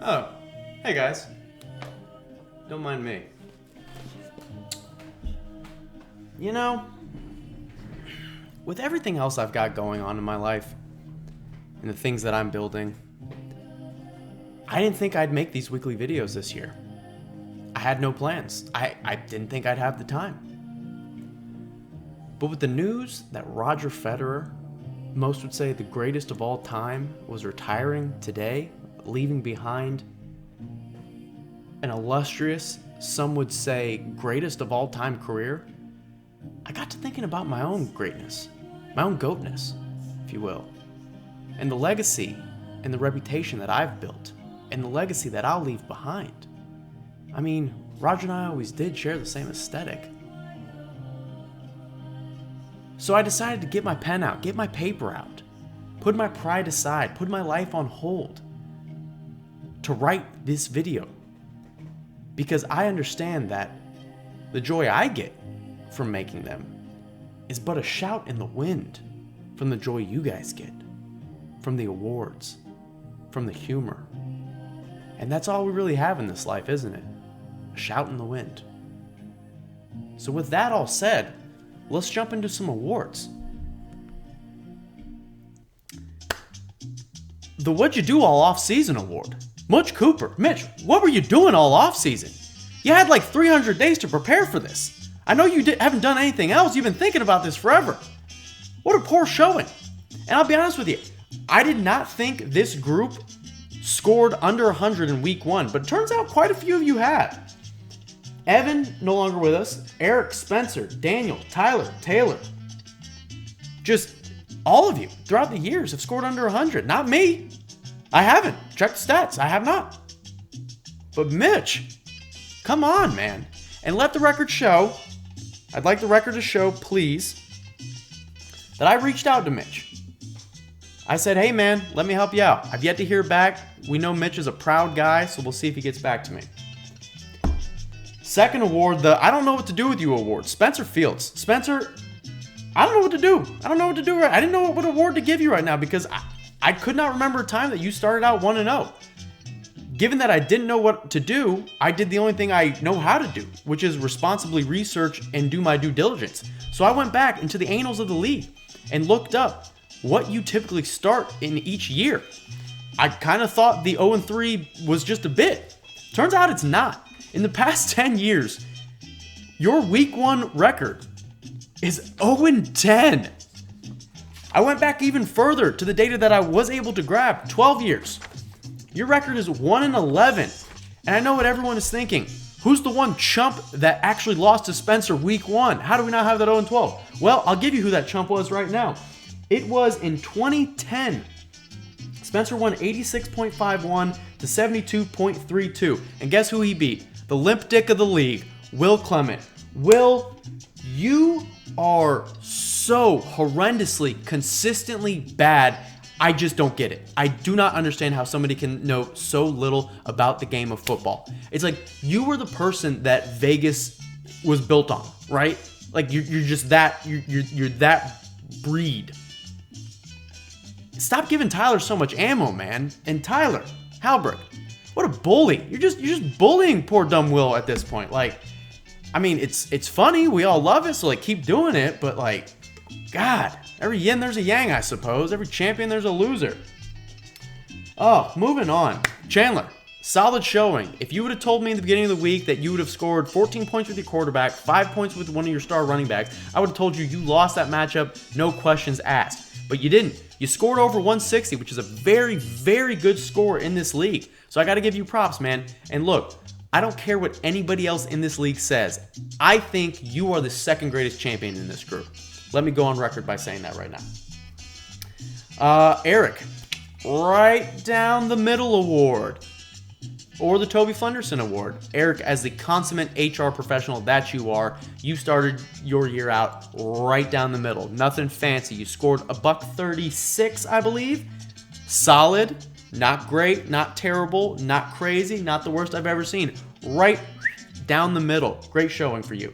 Oh, hey guys. Don't mind me. You know, with everything else I've got going on in my life and the things that I'm building, I didn't think I'd make these weekly videos this year. I had no plans. I didn't think I'd have the time. But with the news that Roger Federer, most would say the greatest of all time, was retiring today, leaving behind an illustrious, some would say greatest of all time career, I got to thinking about my own greatness, my own goatness, if you will, and the legacy and the reputation that I've built, and the legacy that I'll leave behind. I mean, Roger and I always did share the same aesthetic. So I decided to get my pen out, get my paper out, put my pride aside, put my life on hold to write this video. Because I understand that the joy I get from making them is but a shout in the wind from the joy you guys get, from the awards, from the humor. And that's all we really have in this life, isn't it? A shout in the wind. So with that all said, let's jump into some awards. The What'd You Do All Off-Season Award. Mutch Cooper. Mitch, what were you doing all off-season? You had like 300 days to prepare for this. I know you haven't done anything else. You've been thinking about this forever. What a poor showing. And I'll be honest with you, I did not think this group scored under 100 in week 1, but it turns out quite a few of you had. Evan, no longer with us. Eric, Spencer, Daniel, Tyler, Taylor. Just all of you throughout the years have scored under 100. Not me. I haven't. Check the stats. I have not. But Mitch, come on, man. And let the record show, I'd like the record to show, please, that I reached out to Mitch. I said, hey, man, let me help you out. I've yet to hear back. We know Mitch is a proud guy, so we'll see if he gets back to me. Second award, the I don't know what to do with you award. Spencer Fields. Spencer, I don't know what to do. I don't know what to do. I didn't know what award to give you right now because I could not remember a time that you started out 1-0. Given that I didn't know what to do, I did the only thing I know how to do, which is responsibly research and do my due diligence. So I went back into the annals of the league and looked up what you typically start in each year. I kind of thought the 0-3 was just a bit. Turns out it's not. In the past 10 years, your week 1 record is 0-10. I went back even further to the data that I was able to grab, 12 years. Your record is 1-11. And I know what everyone is thinking. Who's the one chump that actually lost to Spencer week 1? How do we not have that 0-12? Well, I'll give you who that chump was right now. It was in 2010. Spencer won 86.51 to 72.32. And guess who he beat? The limp dick of the league, Will Clement. Will, you are so horrendously, consistently bad. I just don't get it. I do not understand how somebody can know so little about the game of football. It's like you were the person that Vegas was built on, right? Like you're just that, you're that breed. Stop giving Tyler so much ammo, man. And Tyler Halbert, what a bully. You're just bullying poor dumb Will at this point. Like, I mean, it's funny. We all love it, so like keep doing it. But like, God, every yin there's a yang, I suppose. Every champion there's a loser. Oh, moving on. Chandler, solid showing. If you would have told me in the beginning of the week that you would have scored 14 points with your quarterback, 5 points with one of your star running backs, I would have told you lost that matchup, no questions asked. But you didn't. You scored over 160, which is a very, very good score in this league. So I got to give you props, man. And look, I don't care what anybody else in this league says. I think you are the second greatest champion in this group. Let me go on record by saying that right now. Eric, right down the middle award. Or the Toby Flenderson Award. Eric, as the consummate HR professional that you are, you started your year out right down the middle. Nothing fancy. You scored $136, I believe. Solid, not great, not terrible, not crazy, not the worst I've ever seen. Right down the middle. Great showing for you.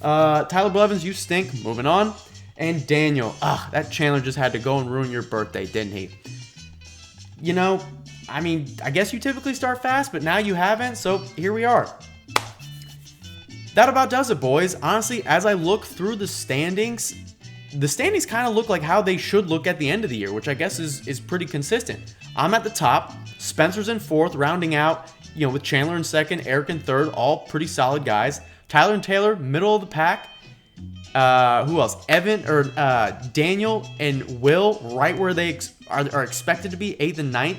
Tyler Blevins, you stink. Moving on. And Daniel, that Chandler just had to go and ruin your birthday, didn't he? You know, I mean, I guess you typically start fast, but now you haven't, so here we are. That about does it, boys. Honestly, as I look through the standings kind of look like how they should look at the end of the year, which I guess is pretty consistent. I'm at the top, Spencer's in 4th, rounding out, with Chandler in 2nd, Eric in 3rd, all pretty solid guys. Tyler and Taylor, middle of the pack. Who else? Daniel and Will, right where they are expected to be, 8th and 9th.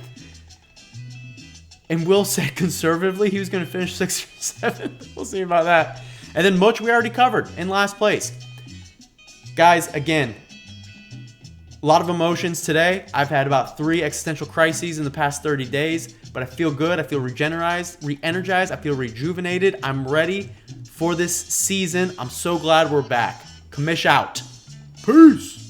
And Will said conservatively he was going to finish 6th or 7th. We'll see about that. And then Mutch we already covered in last place. Guys, again, a lot of emotions today. I've had about 3 existential crises in the past 30 days, but I feel good. I feel re-energized. I feel rejuvenated. I'm ready for this season. I'm so glad we're back. Commish out. Peace.